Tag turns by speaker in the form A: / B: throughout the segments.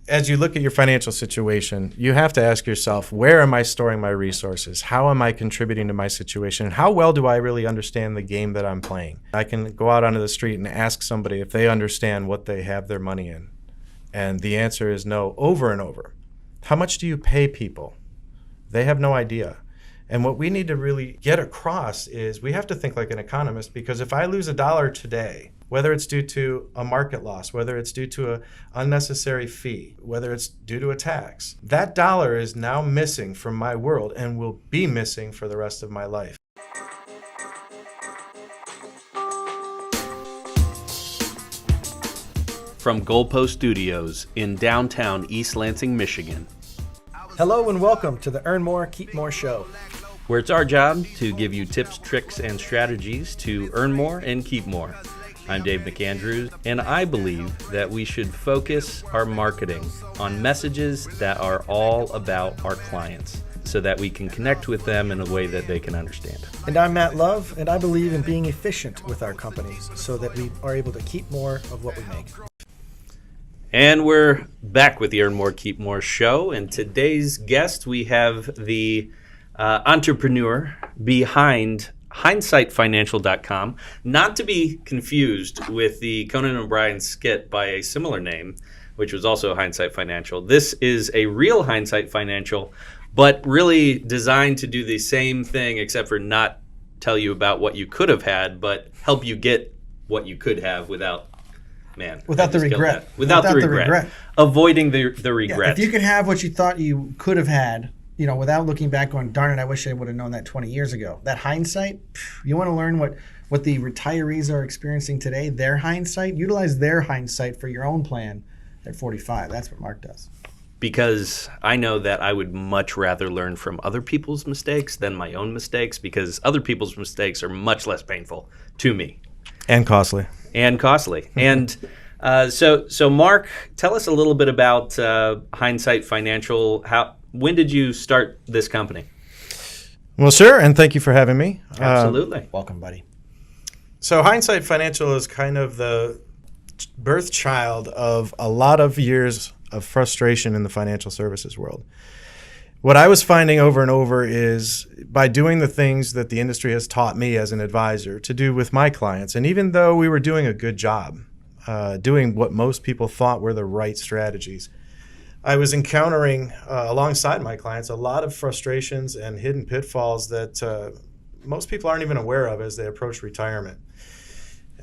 A: as you look at your financial situation, you have to ask yourself, where am I storing my resources? How am I contributing to my situation? How well do I really understand the game that I'm playing? I can go out onto the street and ask somebody if they understand what they have their money in. And the answer is no, over and over. How much do you pay people? They have no idea. And what we need to really get across is we have to think like an economist, because if I lose $1 today, whether it's due to a market loss, whether it's due to an unnecessary fee, whether it's due to a tax, that dollar is now missing from my world and will be missing for the rest of my life.
B: From Goalpost Studios in downtown East Lansing, Michigan.
C: Hello and welcome to the Earn More, Keep More show,
B: where it's our job to give you tips, tricks, and strategies to earn more and keep more. I'm Dave McAndrews, and I believe that we should focus our marketing on messages that are all about our clients so that we can connect with them in a way that they can understand.
C: And I'm Matt Love, and I believe in being efficient with our companies so that we are able to keep more of what we make.
B: And we're back with the Earn More, Keep More show. And today's guest, we have the entrepreneur behind HindsightFinancial.com, not to be confused with the Conan O'Brien skit by a similar name, which was also Hindsight Financial. This is a real Hindsight Financial, but really designed to do the same thing, except for not tell you about what you could have had, but help you get what you could have without the regret. Without the regret. Avoiding the regret.
C: Yeah, if you could have what you thought you could have had, without looking back going, darn it, I wish I would have known that 20 years ago. That hindsight, you want to learn what the retirees are experiencing today, their hindsight, utilize their hindsight for your own plan at 45. That's what Mark does.
B: Because I know that I would much rather learn from other people's mistakes than my own mistakes, because other people's mistakes are much less painful to me.
A: And costly. And
B: so Mark, tell us a little bit about Hindsight Financial. When did you start this company?
A: Well, sure, and thank you for having me.
B: Absolutely.
C: Welcome, buddy.
A: So Hindsight Financial is kind of the birth child of a lot of years of frustration in the financial services world. What I was finding over and over is by doing the things that the industry has taught me as an advisor to do with my clients, and even though we were doing a good job, doing what most people thought were the right strategies, I was encountering, alongside my clients, a lot of frustrations and hidden pitfalls that most people aren't even aware of as they approach retirement.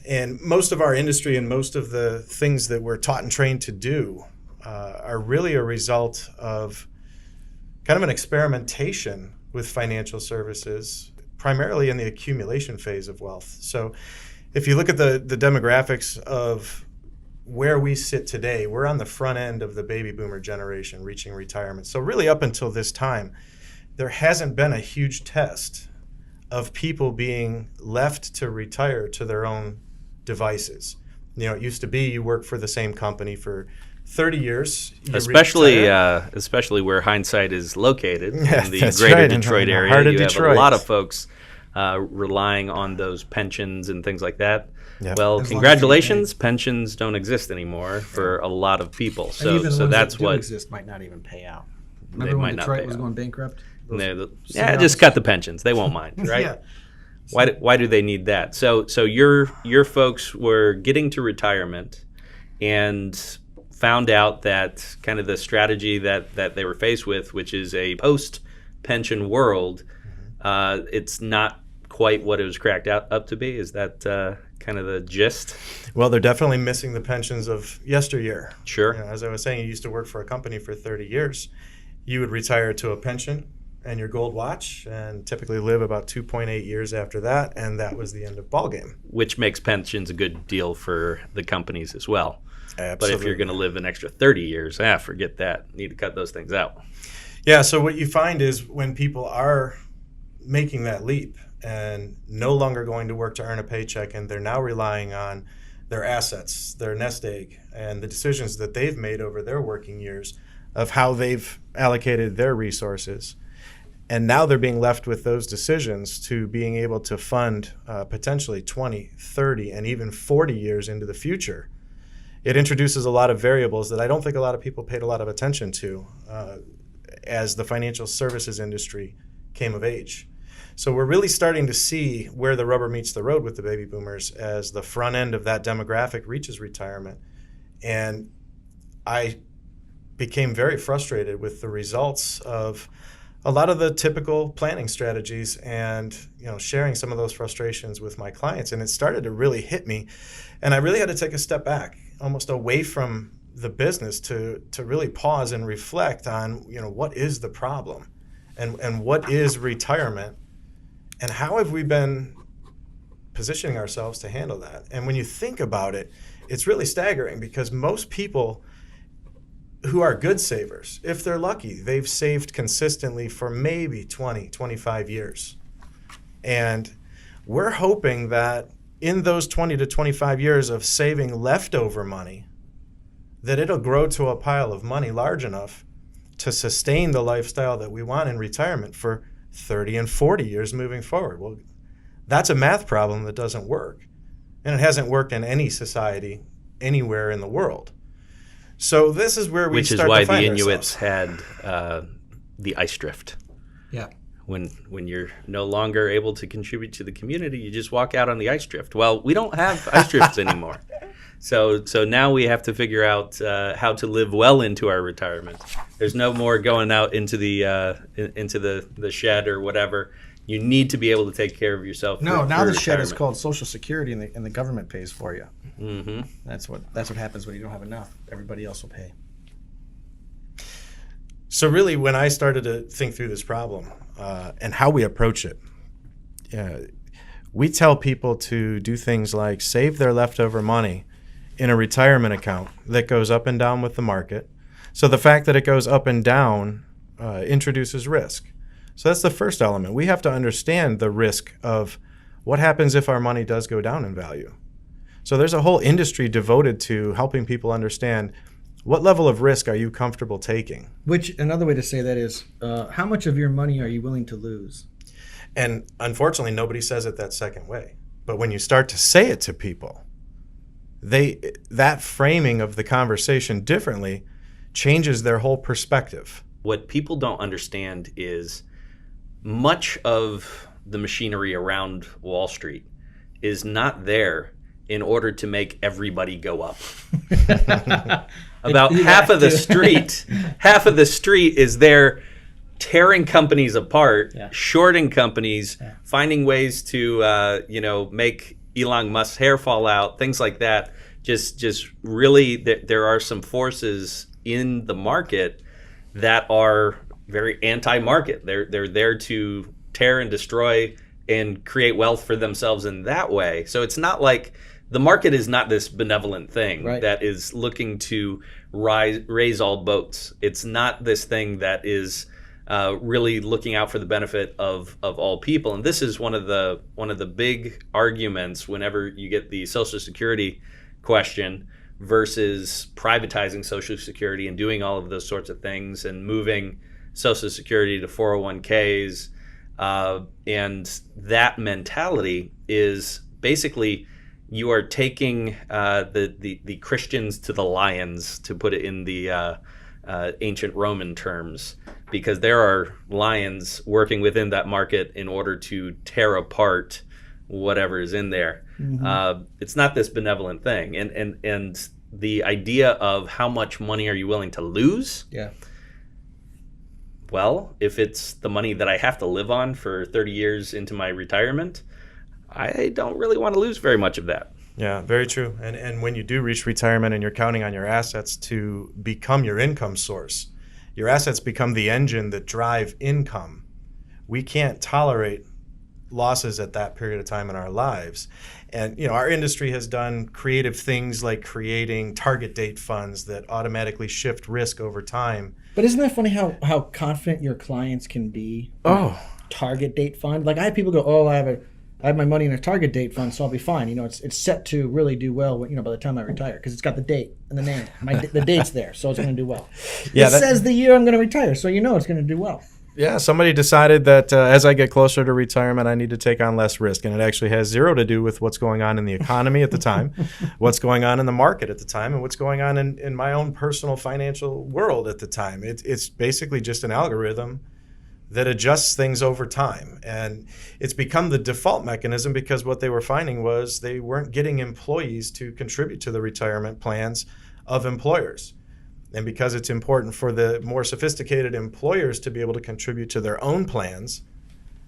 A: And most of our industry and most of the things that we're taught and trained to do are really a result of kind of an experimentation with financial services, primarily in the accumulation phase of wealth. So if you look at the demographics of where we sit today, we're on the front end of the baby boomer generation reaching retirement. So really up until this time, there hasn't been a huge test of people being left to retire to their own devices. It used to be you work for the same company for 30 years.
B: Especially where Hindsight is located, in the greater Detroit area. You have a lot of folks relying on those pensions and things like that. Yep. Well, congratulations, pensions don't exist anymore for a lot of people. So,
C: and even the ones
B: that's
C: that do
B: what
C: exist might not even pay out. Remember when Detroit was going bankrupt?
B: Just cut the pensions. They won't mind, right? Yeah. Why do they need that? So your folks were getting to retirement and found out that kind of the strategy that they were faced with, which is a post-pension world, it's not quite what it was cracked up to be. Is that kind of the gist?
A: Well, they're definitely missing the pensions of yesteryear.
B: Sure.
A: As I was saying, you used to work for a company for 30 years. You would retire to a pension and your gold watch and typically live about 2.8 years after that, and that was the end of ballgame.
B: Which makes pensions a good deal for the companies as well.
A: Absolutely.
B: But if you're going to live an extra 30 years, forget that. Need to cut those things out.
A: Yeah, so what you find is when people are making that leap and no longer going to work to earn a paycheck, and they're now relying on their assets, their nest egg, and the decisions that they've made over their working years of how they've allocated their resources. And now they're being left with those decisions to being able to fund potentially 20, 30, and even 40 years into the future. it introduces a lot of variables that I don't think a lot of people paid a lot of attention to as the financial services industry came of age. So we're really starting to see where the rubber meets the road with the baby boomers as the front end of that demographic reaches retirement. And I became very frustrated with the results of a lot of the typical planning strategies and sharing some of those frustrations with my clients. And it started to really hit me. And I really had to take a step back, almost away from the business to really pause and reflect on, what is the problem and what is retirement and how have we been positioning ourselves to handle that? And when you think about it, it's really staggering because most people who are good savers, if they're lucky, they've saved consistently for maybe 20, 25 years. And we're hoping that in those 20 to 25 years of saving leftover money, that it'll grow to a pile of money large enough to sustain the lifestyle that we want in retirement for 30 and 40 years moving forward. Well, that's a math problem that doesn't work. And it hasn't worked in any society anywhere in the world. So this is where we start to find ourselves.
B: Which is why the Inuits had the ice drift.
C: Yeah.
B: When you're no longer able to contribute to the community, you just walk out on the ice drift. Well, we don't have ice drifts anymore. So now we have to figure out how to live well into our retirement. There's no more going out into the shed or whatever. You need to be able to take care of yourself.
C: No, now
B: for
C: the shed is
B: retirement.
C: called Social Security, and the government pays for you.
B: Mm-hmm.
C: That's what happens when you don't have enough. Everybody else will pay.
A: So really, when I started to think through this problem and how we approach it, we tell people to do things like save their leftover money in a retirement account that goes up and down with the market. So the fact that it goes up and down introduces risk. So that's the first element. We have to understand the risk of what happens if our money does go down in value. So there's a whole industry devoted to helping people understand what level of risk are you comfortable taking.
C: Which, another way to say that is, how much of your money are you willing to lose?
A: And unfortunately, nobody says it that second way. But when you start to say it to people, that framing of the conversation differently changes their whole perspective.
B: What people don't understand is much of the machinery around Wall Street is not there in order to make everybody go up. About half of the street is there tearing companies apart, shorting companies, finding ways to make Elon Musk's hair fall out, things like that. Just really, there are some forces in the market that are very anti-market. They're there to tear and destroy and create wealth for themselves in that way. So it's not like the market is not this benevolent thing that is looking to raise all boats. It's not this thing that is really looking out for the benefit of all people. And this is one of the big arguments whenever you get the Social Security question versus privatizing Social Security and doing all of those sorts of things and moving Social Security to 401ks. And that mentality is basically you are taking the Christians to the lions, to put it in the ancient Roman terms, because there are lions working within that market in order to tear apart whatever is in there. Mm-hmm. It's not this benevolent thing. And the idea of how much money are you willing to lose?
C: Yeah.
B: Well, if it's the money that I have to live on for 30 years into my retirement, I don't really want to lose very much of that.
A: Yeah, very true. And when you do reach retirement and you're counting on your assets to become your income source, your assets become the engine that drive income. We can't tolerate losses at that period of time in our lives. And our industry has done creative things like creating target date funds that automatically shift risk over time.
C: But isn't that funny how confident your clients can be?
A: Oh,
C: target date fund. Like I have people go, I have my money in a target date fund, so I'll be fine. It's set to really do well. By the time I retire, because it's got the date and the name. The date's there, so it's going to do well. It says the year I'm going to retire, so it's going to do well.
A: Yeah, somebody decided that as I get closer to retirement, I need to take on less risk. And it actually has zero to do with what's going on in the economy at the time, what's going on in the market at the time, and what's going on in my own personal financial world at the time. It's basically just an algorithm that adjusts things over time. And it's become the default mechanism because what they were finding was they weren't getting employees to contribute to the retirement plans of employers. And because it's important for the more sophisticated employers to be able to contribute to their own plans,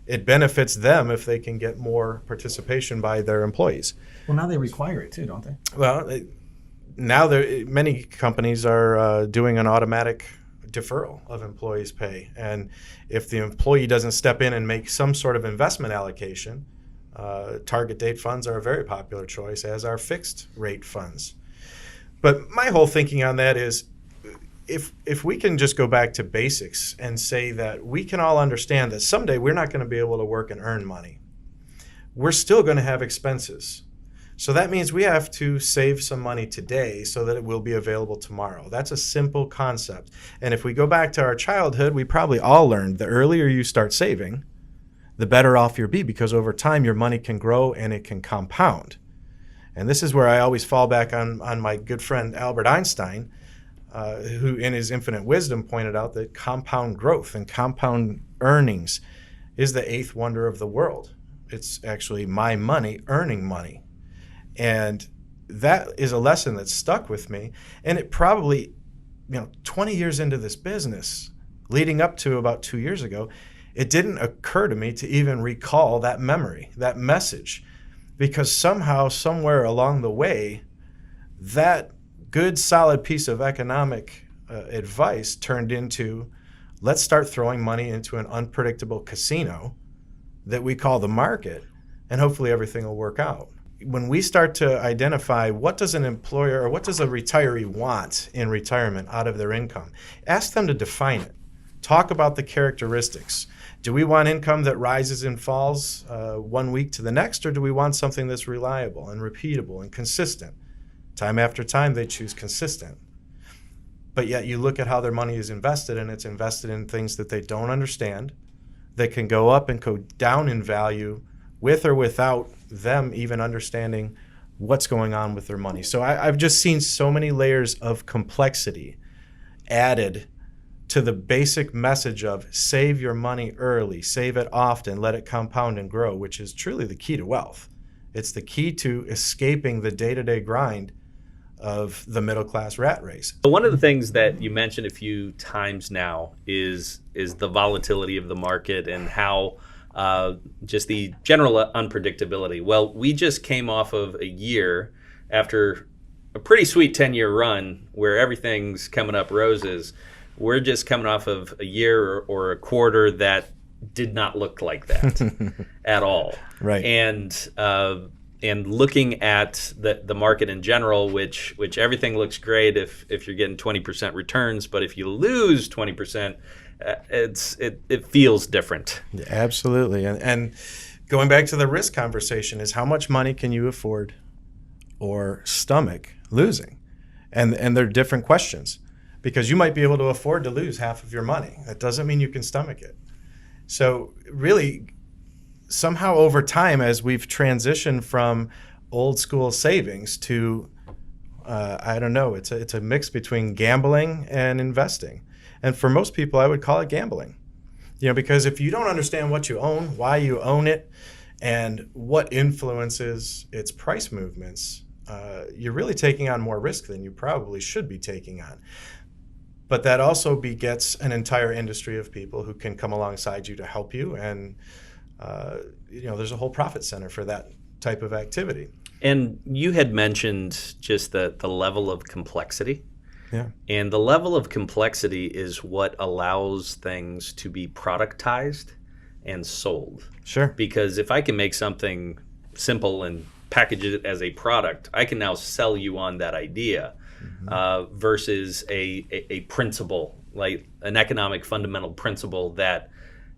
A: it benefits them if they can get more participation by their employees.
C: Well, now they require it too, don't they?
A: Well, now many companies are doing an automatic deferral of employees' pay. And if the employee doesn't step in and make some sort of investment allocation, target date funds are a very popular choice, as are fixed rate funds. But my whole thinking on that is, if we can just go back to basics and say that we can all understand that someday we're not going to be able to work and earn money, we're still going to have expenses. So that means we have to save some money today so that it will be available tomorrow. That's a simple concept. And if we go back to our childhood, we probably all learned the earlier you start saving, the better off you'll be, because over time your money can grow and it can compound. And this is where I always fall back on my good friend Albert Einstein, who in his infinite wisdom pointed out that compound growth and compound earnings is the eighth wonder of the world. It's actually my money earning money. And that is a lesson that stuck with me. And it probably, 20 years into this business, leading up to about 2 years ago, it didn't occur to me to even recall that memory, that message, because somehow, somewhere along the way, that good, solid piece of economic advice turned into, let's start throwing money into an unpredictable casino that we call the market, and hopefully everything will work out. When we start to identify what does an employer or what does a retiree want in retirement out of their income, ask them to define it. Talk about the characteristics. Do we want income that rises and falls 1 week to the next, or do we want something that's reliable and repeatable and consistent? Time after time, they choose consistent. But yet you look at how their money is invested, and it's invested in things that they don't understand, that can go up and go down in value with or without them even understanding what's going on with their money. So I've just seen so many layers of complexity added to the basic message of save your money early, save it often, let it compound and grow, which is truly the key to wealth. It's the key to escaping the day-to-day grind of the middle-class rat race.
B: One of the things that you mentioned a few times now is the volatility of the market and how just the general unpredictability. Well, we just came off of a year after a pretty sweet 10-year run where everything's coming up roses. We're just coming off of a year or a quarter that did not look like that at all.
A: Right.
B: And looking at the market in general, which everything looks great if you're getting 20% returns, but if you lose 20%, it feels different.
A: Yeah, absolutely. And going back to the risk conversation is how much money can you afford or stomach losing? And they're different questions, because you might be able to afford to lose half of your money. That doesn't mean you can stomach it. So really, somehow over time, as we've transitioned from old school savings to, I don't know, it's a mix between gambling and investing. And for most people, I would call it gambling. Because if you don't understand what you own, why you own it, and what influences its price movements, you're really taking on more risk than you probably should be taking on. But that also begets an entire industry of people who can come alongside you to help you, and there's a whole profit center for that type of activity.
B: And you had mentioned just the level of complexity.
A: Yeah.
B: And the level of complexity is what allows things to be productized and sold.
A: Sure.
B: Because if I can make something simple and package it as a product, I can now sell you on that idea, versus a principle, like an economic fundamental principle that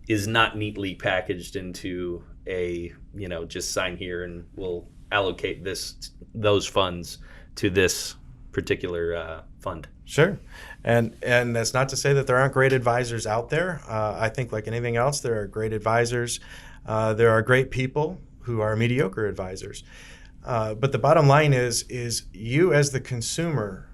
B: is not neatly packaged into a, just sign here and we'll allocate those funds to this particular fund.
A: Sure. And that's not to say that there aren't great advisors out there. I think like anything else, there are great advisors. There are great people who are mediocre advisors. But the bottom line is you as the consumer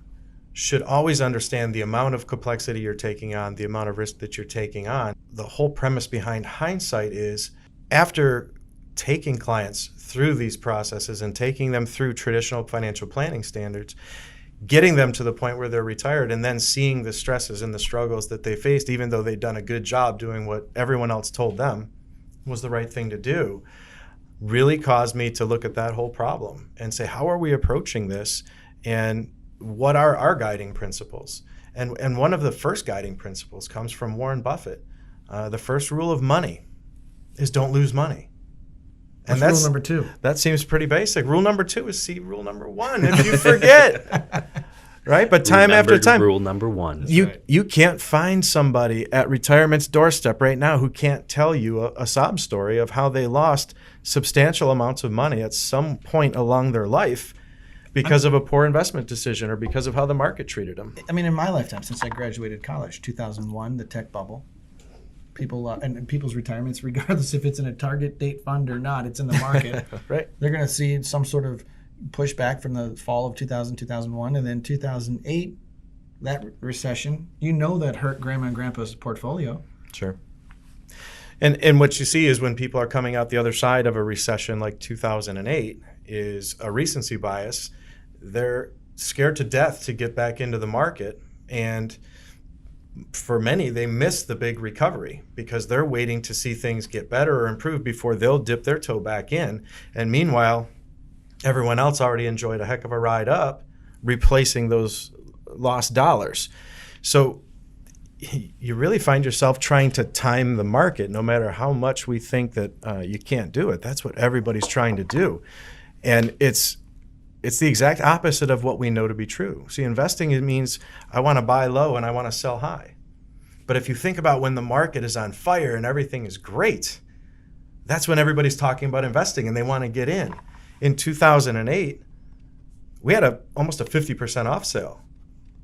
A: should always understand the amount of complexity you're taking on, the amount of risk that you're taking on. The whole premise behind Hindsight is after taking clients through these processes and taking them through traditional financial planning standards, getting them to the point where they're retired and then seeing the stresses and the struggles that they faced, even though they'd done a good job doing what everyone else told them was the right thing to do, really caused me to look at that whole problem and say, how are we approaching this? And what are our guiding principles? And one of the first guiding principles comes from Warren Buffett. The first rule of money is don't lose money. And
C: What's rule number 2?
A: That seems pretty basic. Rule number 2 is see rule number 1 if you forget. Right? But time after time.
B: Rule number 1.
A: You can't find somebody at retirement's doorstep right now who can't tell you a sob story of how they lost substantial amounts of money at some point along their life because of a poor investment decision or because of how the market treated them.
C: I mean, in my lifetime, since I graduated college, 2001, the tech bubble, people and people's retirements, regardless if it's in a target date fund or not, it's in the market.
A: Right.
C: They're going to see some sort of pushback from the fall of 2000, 2001, and then 2008, that recession. That hurt grandma and grandpa's portfolio.
A: Sure. And what you see is when people are coming out the other side of a recession like 2008 is a recency bias. They're scared to death to get back into the market, and for many, they miss the big recovery because they're waiting to see things get better or improve before they'll dip their toe back in. And meanwhile, everyone else already enjoyed a heck of a ride up, replacing those lost dollars. So you really find yourself trying to time the market, no matter how much we think that you can't do it. That's what everybody's trying to do. And it's the exact opposite of what we know to be true. See, investing, it means I want to buy low and I want to sell high. But if you think about when the market is on fire and everything is great, that's when everybody's talking about investing and they want to get in. In 2008, we had almost a 50% off sale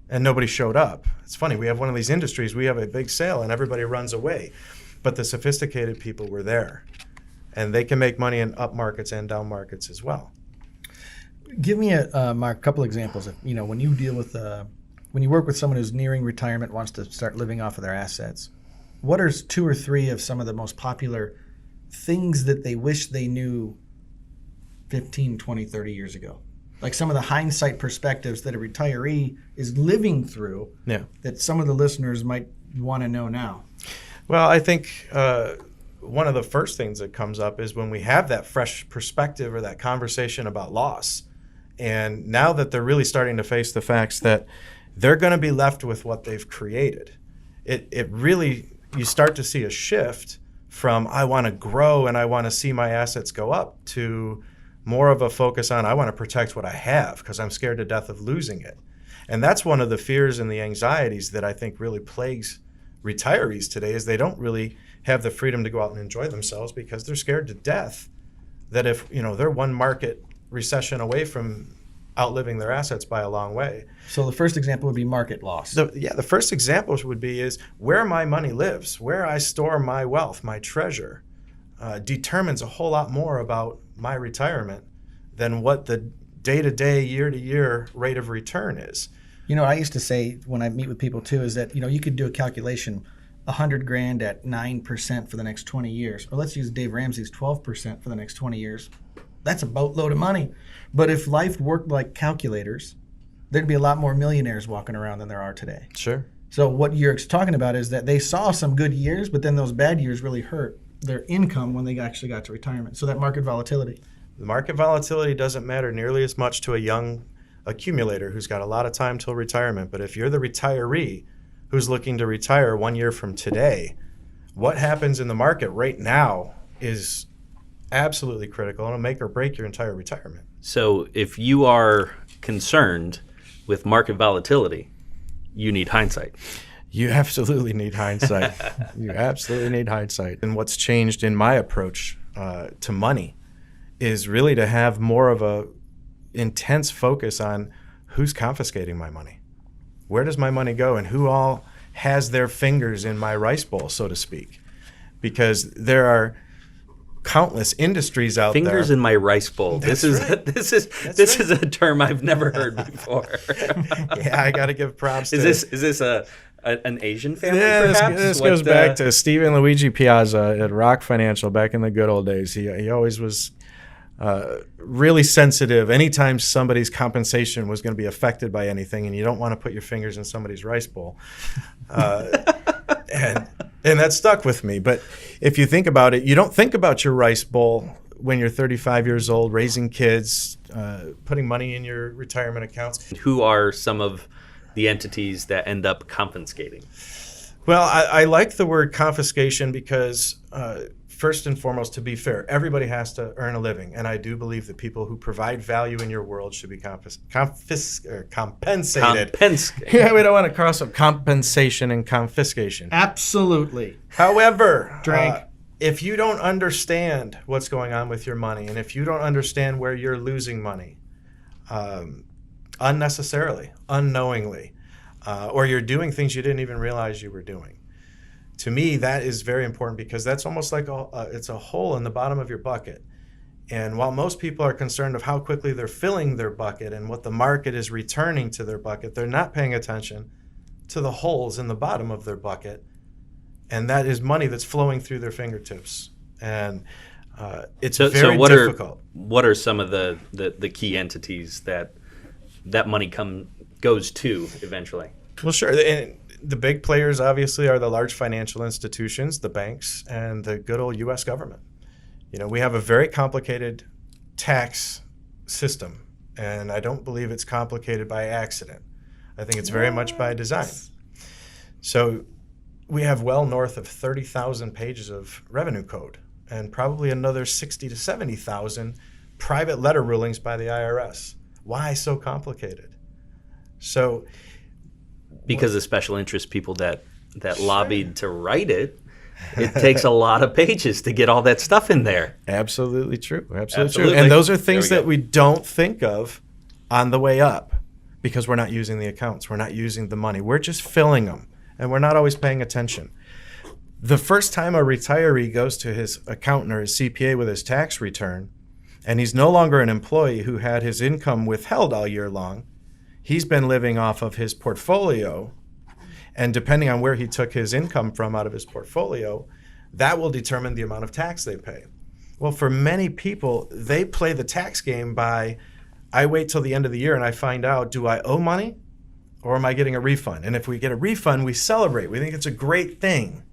A: and nobody showed up. It's funny, we have one of these industries, we have a big sale and everybody runs away. But the sophisticated people were there and they can make money in up markets and down markets as well.
C: Give me Mark, a couple examples of, when you deal with, when you work with someone who's nearing retirement, wants to start living off of their assets, what are 2 or 3 of some of the most popular things that they wish they knew 15, 20, 30 years ago? Like some of the hindsight perspectives that a retiree is living through that some of the listeners might want to know now.
A: Well, I think one of the first things that comes up is when we have that fresh perspective or that conversation about loss. And now that they're really starting to face the facts that they're going to be left with what they've created, it really, you start to see a shift from I want to grow and I want to see my assets go up to more of a focus on I want to protect what I have because I'm scared to death of losing it. And that's one of the fears and the anxieties that I think really plagues retirees today is they don't really have the freedom to go out and enjoy themselves because they're scared to death that if they're one market recession away from outliving their assets by a long way.
C: So the first example would be market loss.
A: The first example would be is where my money lives, where I store my wealth, my treasure, determines a whole lot more about my retirement than what the day-to-day, year-to-year rate of return is.
C: I used to say when I meet with people too is that, you could do a calculation, $100,000 at 9% for the next 20 years. Or let's use Dave Ramsey's 12% for the next 20 years. That's a boatload of money. But if life worked like calculators, there'd be a lot more millionaires walking around than there are today.
A: Sure.
C: So what you're talking about is that they saw some good years, but then those bad years really hurt their income when they actually got to retirement. So that market volatility.
A: The market volatility doesn't matter nearly as much to a young accumulator who's got a lot of time till retirement. But if you're the retiree who's looking to retire 1 year from today, what happens in the market right now is absolutely critical and it'll make or break your entire retirement.
B: So if you are concerned with market volatility, you need hindsight.
A: You absolutely need hindsight. You absolutely need hindsight. And what's changed in my approach to money is really to have more of a intense focus on who's confiscating my money. where does my money go and who all has their fingers in my rice bowl, so to speak. Because there are countless industries out there.
B: Fingers in my rice bowl. This is a term I've never heard before.
A: Yeah, I got to give props to
B: Is this an Asian family,
A: yeah,
B: perhaps?
A: this goes back to Stephen Luigi Piazza at Rock Financial back in the good old days. He always was really sensitive. Anytime somebody's compensation was going to be affected by anything, and you don't want to put your fingers in somebody's rice bowl. And that stuck with me. But if you think about it, you don't think about your rice bowl when you're 35 years old, raising kids, putting money in your retirement accounts.
B: Who are some of the entities that end up confiscating?
A: Well, I like the word confiscation because, first and foremost, to be fair, everybody has to earn a living. And I do believe that people who provide value in your world should be compensated. Yeah, we don't want to cross up compensation and confiscation.
C: Absolutely.
A: However,
C: Drink.
A: If you don't understand what's going on with your money, and if you don't understand where you're losing money unnecessarily, unknowingly, or you're doing things you didn't even realize you were doing, to me, that is very important because that's almost like it's a hole in the bottom of your bucket. And while most people are concerned of how quickly they're filling their bucket and what the market is returning to their bucket, they're not paying attention to the holes in the bottom of their bucket. And that is money that's flowing through their fingertips. And it's very difficult.
B: What are some of the key entities that money goes to eventually?
A: Well, sure. And the big players, obviously, are the large financial institutions, the banks, and the good old U.S. government. You know, we have a very complicated tax system, and I don't believe it's complicated by accident. I think it's very much by design. So we have well north of 30,000 pages of revenue code and probably another 60 to 70,000 private letter rulings by the IRS. Why so complicated? So
B: because the special interest people that lobbied to write it, it takes a lot of pages to get all that stuff in there.
A: Absolutely true. Absolutely true. And those are things that we don't think of on the way up because we're not using the accounts. We're not using the money. We're just filling them, and we're not always paying attention. The first time a retiree goes to his accountant or his CPA with his tax return, and he's no longer an employee who had his income withheld all year long, he's been living off of his portfolio, and depending on where he took his income from out of his portfolio, that will determine the amount of tax they pay. Well, for many people, they play the tax game by, I wait till the end of the year and I find out, do I owe money or am I getting a refund? And if we get a refund, we celebrate. We think it's a great thing.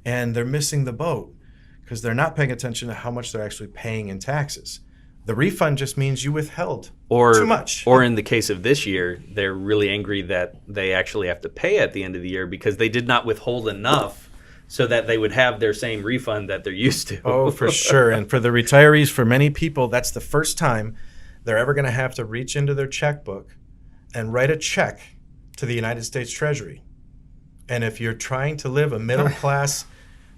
A: And they're missing the boat because they're not paying attention to how much they're actually paying in taxes. The refund just means you withheld too much.
B: Or in the case of this year, they're really angry that they actually have to pay at the end of the year because they did not withhold enough so that they would have their same refund that they're used to.
A: Oh, for sure. And for the retirees, for many people, that's the first time they're ever going to have to reach into their checkbook and write a check to the United States Treasury. And if you're trying to live a middle-class,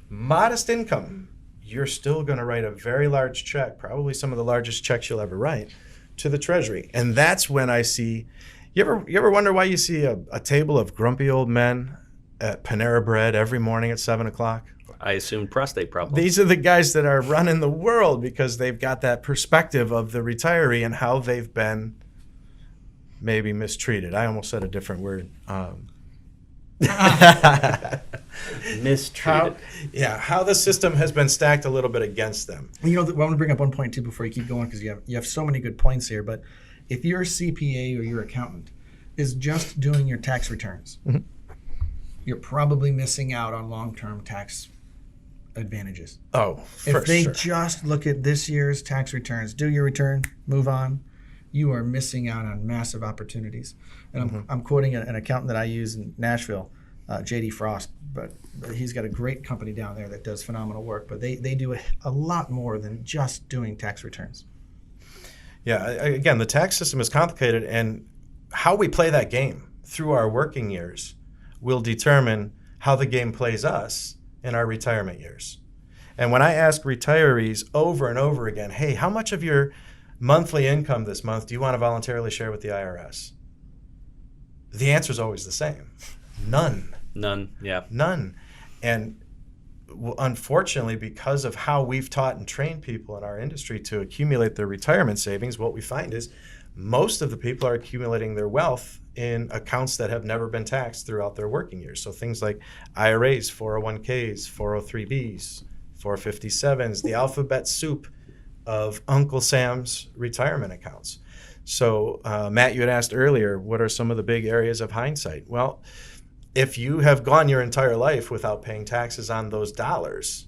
A: modest income, you're still going to write a very large check, probably some of the largest checks you'll ever write, to the Treasury. And that's when I see, you ever wonder why you see a table of grumpy old men at Panera Bread every morning at 7 o'clock?
B: I assume prostate problems.
A: These are the guys that are running the world because they've got that perspective of the retiree and how they've been maybe mistreated. I almost said a different word.
B: Mistreated.
A: How the system has been stacked a little bit against them.
C: You know, I want to bring up one point too before you keep going because you have so many good points here. But if your CPA or your accountant is just doing your tax returns,
A: Mm-hmm.
C: you're probably missing out on long-term tax advantages.
A: Oh, for
C: If they
A: sure.
C: just look at this year's tax returns, do your return, move on, you are missing out on massive opportunities. And I'm quoting an accountant that I use in Nashville, J.D. Frost, but he's got a great company down there that does phenomenal work. But they do a lot more than just doing tax returns.
A: Yeah, again, the tax system is complicated, and how we play that game through our working years will determine how the game plays us in our retirement years. And when I ask retirees over and over again, hey, how much of your monthly income this month do you want to voluntarily share with the IRS? The answer is always the same. None.
B: None. Yeah.
A: None. And unfortunately, because of how we've taught and trained people in our industry to accumulate their retirement savings, what we find is most of the people are accumulating their wealth in accounts that have never been taxed throughout their working years. So things like IRAs, 401ks, 403bs, 457s, the alphabet soup of Uncle Sam's retirement accounts. So Matt, you had asked earlier, what are some of the big areas of hindsight? Well, if you have gone your entire life without paying taxes on those dollars,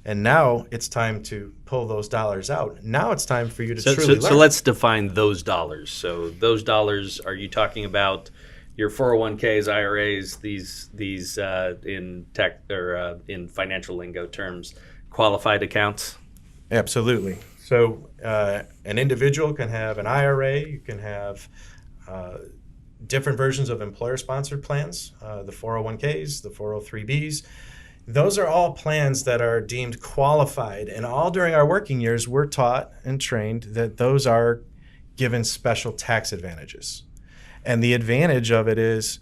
A: and now it's time to pull those dollars out, now it's time for you to truly learn.
B: So let's define those dollars. So those dollars, are you talking about your 401ks, IRAs, these in tech or in financial lingo terms, qualified accounts?
A: Absolutely. So an individual can have an IRA, you can have different versions of employer-sponsored plans, the 401ks, the 403bs. Those are all plans that are deemed qualified, and all during our working years, we're taught and trained that those are given special tax advantages. And the advantage of it is,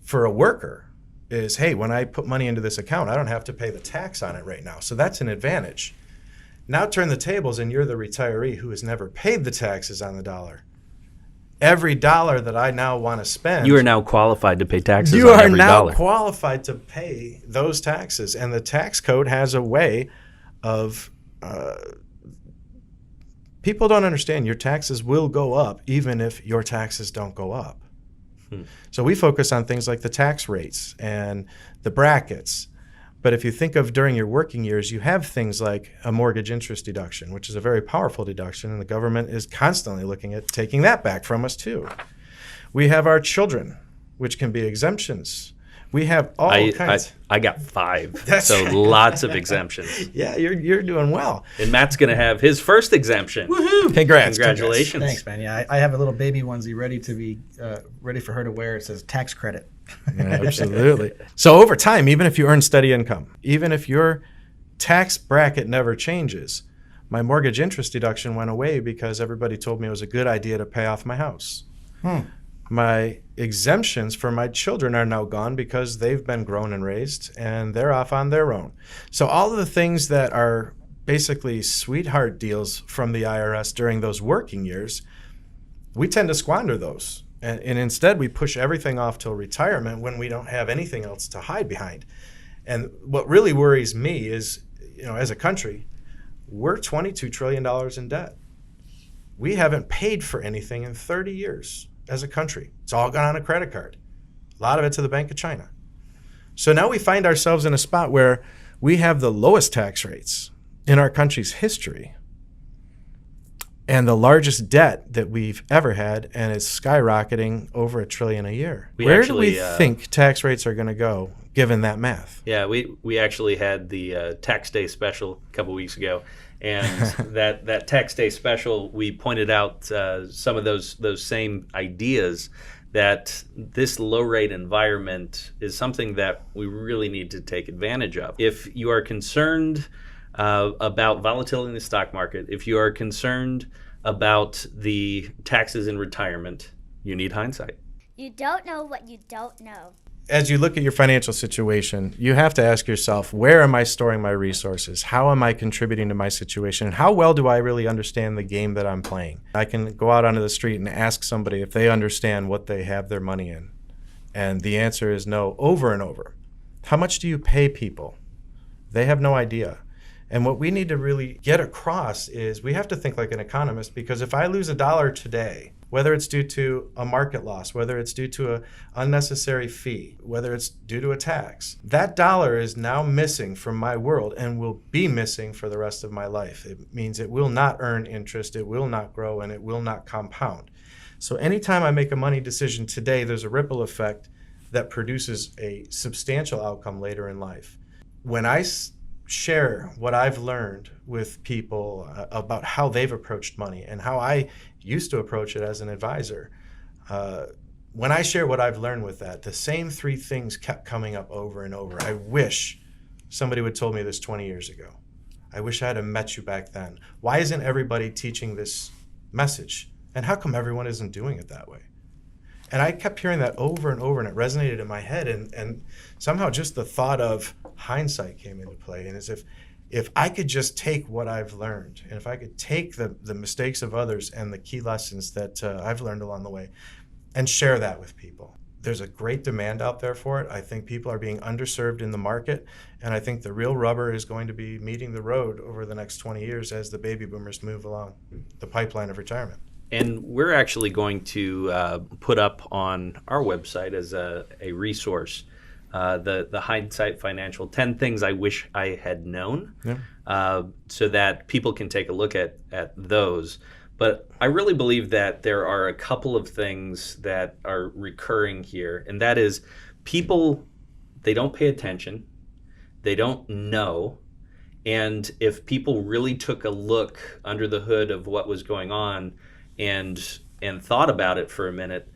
A: for a worker, is, hey, when I put money into this account, I don't have to pay the tax on it right now. So that's an advantage. Now turn the tables, and you're the retiree who has never paid the taxes on the dollar. Every dollar that I now want to spend,
B: You are now qualified to pay taxes
A: you
B: on
A: are
B: every
A: now
B: dollar.
A: qualified to pay those taxes. And the tax code has a way of people don't understand your taxes will go up even if your taxes don't go up. So we focus on things like the tax rates and the brackets. But if you think of during your working years, you have things like a mortgage interest deduction, which is a very powerful deduction, and the government is constantly looking at taking that back from us too. We have our children, which can be exemptions. We have all kinds.
B: I got 5,
A: That's
B: so
A: right.
B: lots of exemptions.
A: Yeah, you're doing well.
B: And Matt's going to have his first exemption.
A: Woohoo! Congrats.
B: Congratulations.
C: Thanks, man. Yeah, I have a little baby onesie ready for her to wear. It says tax credit.
A: Yeah, absolutely. So over time, even if you earn steady income, even if your tax bracket never changes, my mortgage interest deduction went away because everybody told me it was a good idea to pay off my house. My exemptions for my children are now gone because they've been grown and raised and they're off on their own. So all of the things that are basically sweetheart deals from the IRS during those working years, we tend to squander those. And instead, we push everything off till retirement when we don't have anything else to hide behind. And what really worries me is, as a country, we're $22 trillion in debt. We haven't paid for anything in 30 years as a country. It's all gone on a credit card. A lot of it to the Bank of China. So now we find ourselves in a spot where we have the lowest tax rates in our country's history and the largest debt that we've ever had, and it's skyrocketing over $1 trillion a year. Where do we think tax rates are going to go, given that math?
B: Yeah, we actually had the tax day special a couple weeks ago, and that tax day special, we pointed out some of those same ideas, that this low rate environment is something that we really need to take advantage of. If you are concerned about volatility in the stock market, if you are concerned about the taxes in retirement, you need hindsight.
D: You don't know what you don't know.
A: As you look at your financial situation, you have to ask yourself, where am I storing my resources? How am I contributing to my situation? And how well do I really understand the game that I'm playing? I can go out onto the street and ask somebody if they understand what they have their money in. And the answer is no, over and over. How much do you pay people? They have no idea. And what we need to really get across is we have to think like an economist, because if I lose $1 today, whether it's due to a market loss, whether it's due to an unnecessary fee, whether it's due to a tax, that dollar is now missing from my world and will be missing for the rest of my life. It means it will not earn interest, it will not grow, and it will not compound. So anytime I make a money decision today, there's a ripple effect that produces a substantial outcome later in life. When I share what I've learned with people about how they've approached money and how I used to approach it as an advisor, when I share what I've learned with that, the same 3 things kept coming up over and over. I wish somebody would have told me this 20 years ago. I wish I had met you back then. Why isn't everybody teaching this message? And how come everyone isn't doing it that way? And I kept hearing that over and over, and it resonated in my head. And somehow just the thought of hindsight came into play. And as if I could just take what I've learned, and if I could take the mistakes of others and the key lessons that I've learned along the way and share that with people. There's a great demand out there for it. I think people are being underserved in the market, and I think the real rubber is going to be meeting the road over the next 20 years as the baby boomers move along the pipeline of retirement.
B: And we're actually going to put up on our website as a resource the Hindsight Financial 10 Things I Wish I Had Known, so that people can take a look at those. But I really believe that there are a couple of things that are recurring here, and that is people, they don't pay attention, they don't know, and if people really took a look under the hood of what was going on and thought about it for a minute,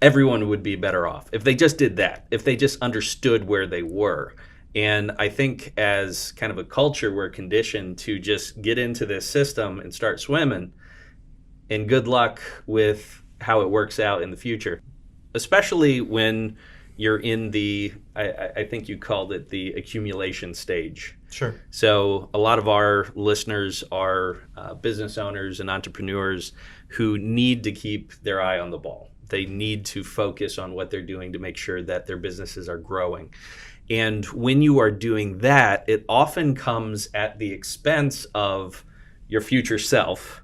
B: everyone would be better off if they just did that, if they just understood where they were. And I think as kind of a culture, we're conditioned to just get into this system and start swimming, and good luck with how it works out in the future, especially when you're in the, I think you called it the accumulation stage.
A: Sure.
B: So a lot of our listeners are business owners and entrepreneurs who need to keep their eye on the ball. They need to focus on what they're doing to make sure that their businesses are growing. And when you are doing that, it often comes at the expense of your future self.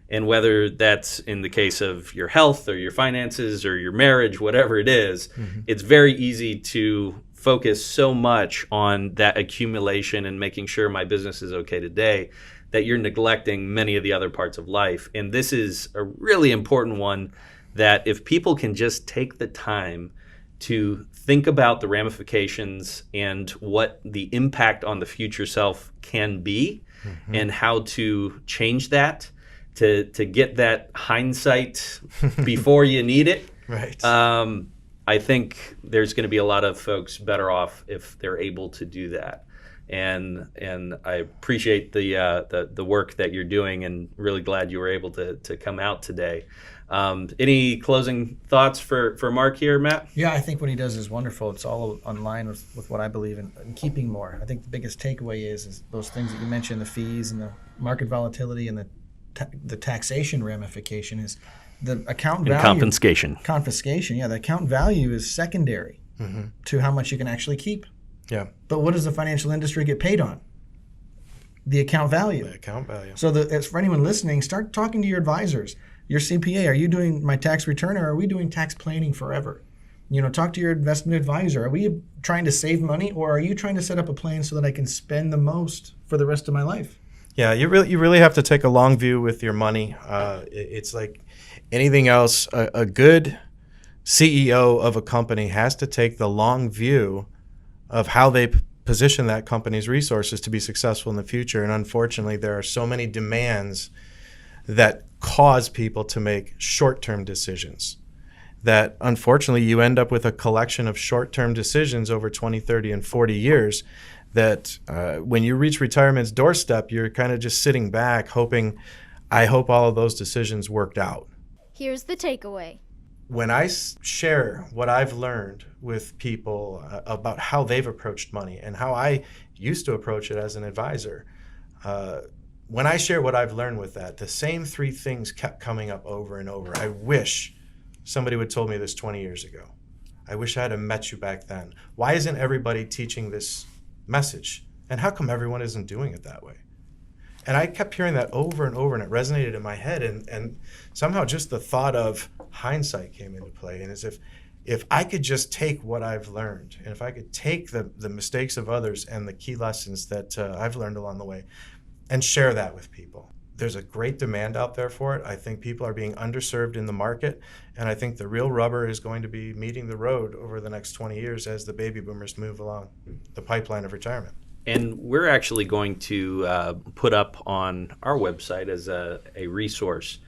B: And whether that's in the case of your health or your finances or your marriage, whatever it is, it's very easy to focus so much on that accumulation and making sure my business is okay today that you're neglecting many of the other parts of life. And this is a really important one, that if people can just take the time to think about the ramifications and what the impact on the future self can be, and how to change that, to get that hindsight before you need it.
A: Right.
B: I think there's going to be a lot of folks better off if they're able to do that. And I appreciate the work that you're doing, and really glad you were able to come out today. Any closing thoughts for Mark here, Matt?
C: Yeah, I think what he does is wonderful. It's all in line with what I believe in keeping more. I think the biggest takeaway is those things that you mentioned, the fees and the market volatility and the taxation ramification, is the account value.
B: And
C: confiscation, yeah. The account value is secondary to how much you can actually keep.
A: Yeah.
C: But what does the financial industry get paid on? The account value.
A: The account value.
C: So as for anyone listening, start talking to your advisors, your CPA. Are you doing my tax return, or are we doing tax planning forever? Talk to your investment advisor. Are we trying to save money, or are you trying to set up a plan so that I can spend the most for the rest of my life?
A: Yeah, you really have to take a long view with your money. It's like anything else. A good CEO of a company has to take the long view of how they position that company's resources to be successful in the future. And unfortunately, there are so many demands that cause people to make short-term decisions that unfortunately you end up with a collection of short-term decisions over 20, 30, and 40 years that when you reach retirement's doorstep, you're kind of just sitting back hoping, I hope all of those decisions worked out.
D: Here's the takeaway.
A: When I share what I've learned with people about how they've approached money and how I used to approach it as an advisor, when I share what I've learned with that, the same three things kept coming up over and over. I wish somebody would have told me this 20 years ago. I wish I had met you back then. Why isn't everybody teaching this message? And how come everyone isn't doing it that way? And I kept hearing that over and over, and it resonated in my head. And somehow just the thought of hindsight came into play. And as if I could just take what I've learned, and if I could take the mistakes of others and the key lessons that I've learned along the way and share that with people. There's a great demand out there for it. I think people are being underserved in the market, and I think the real rubber is going to be meeting the road over the next 20 years as the baby boomers move along the pipeline of retirement.
B: And we're actually going to put up on our website as a resource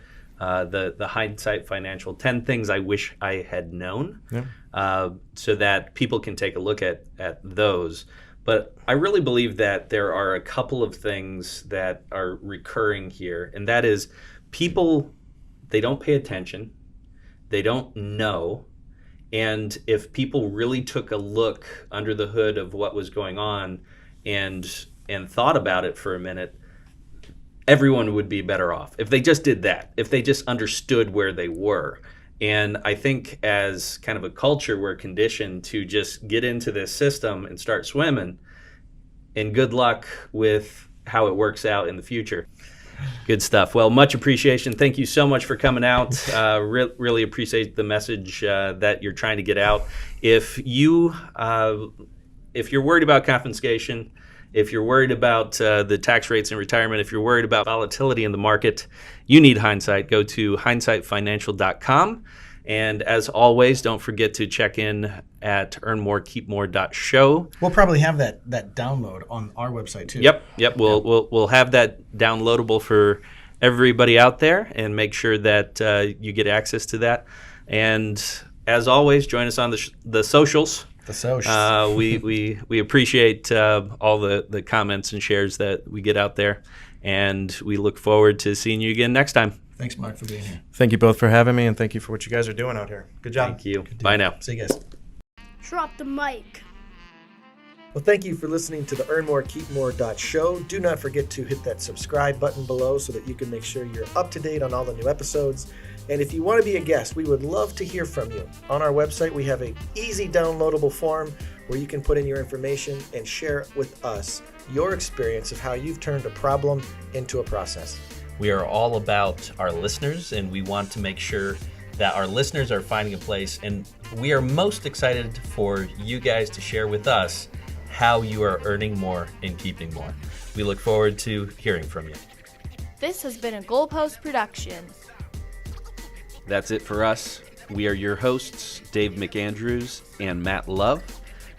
B: the Hindsight Financial 10 Things I Wish I Had Known, so that people can take a look at those. But I really believe that there are a couple of things that are recurring here, and that is people, they don't pay attention, They don't know. And if people really took a look under the hood of what was going on and thought about it for a minute, everyone would be better off if they just did that, if they just understood where they were. And I think as kind of a culture, we're conditioned to just get into this system and start swimming, and good luck with how it works out in the future. Good stuff. Well, much appreciation. Thank you so much for coming out. Really appreciate the message that you're trying to get out. If you're worried about confiscation, if you're worried about the tax rates in retirement, if you're worried about volatility in the market, you need Hindsight. Go to hindsightfinancial.com. And as always, don't forget to check in at earnmorekeepmore.show.
C: We'll probably have that download on our website too.
B: Yep. We'll have that downloadable for everybody out there, and make sure that you get access to that. And as always, join us on the socials.
C: The socials.
B: We appreciate all the comments and shares that we get out there, and we look forward to seeing you again next time.
C: Thanks, Mark, for being here.
A: Thank you both for having me, and thank you for what you guys are doing out here. Good job.
B: Thank you. Bye now.
C: See you guys.
D: Drop the mic.
E: Well, thank you for listening to the earnmorekeepmore.show. Do not forget to hit that subscribe button below so that you can make sure you're up to date on all the new episodes. And if you want to be a guest, we would love to hear from you. On our website, we have an easy downloadable form where you can put in your information and share with us your experience of how you've turned a problem into a process.
B: We are all about our listeners, and we want to make sure that our listeners are finding a place. And we are most excited for you guys to share with us how you are earning more and keeping more. We look forward to hearing from you.
D: This has been a Goalpost production.
B: That's it for us. We are your hosts, Dave McAndrews and Matt Love.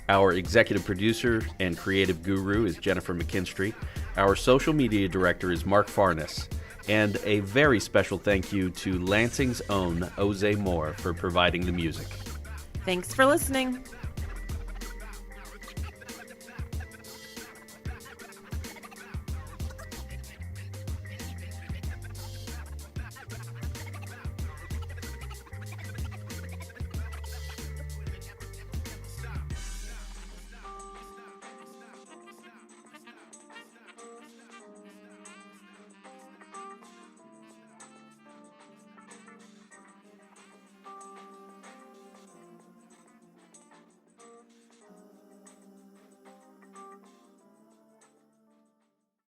B: Our executive producer and creative guru is Jennifer McKinstry. Our social media director is Mark Farnes. And a very special thank you to Lansing's own Jose Moore for providing the music.
F: Thanks for listening.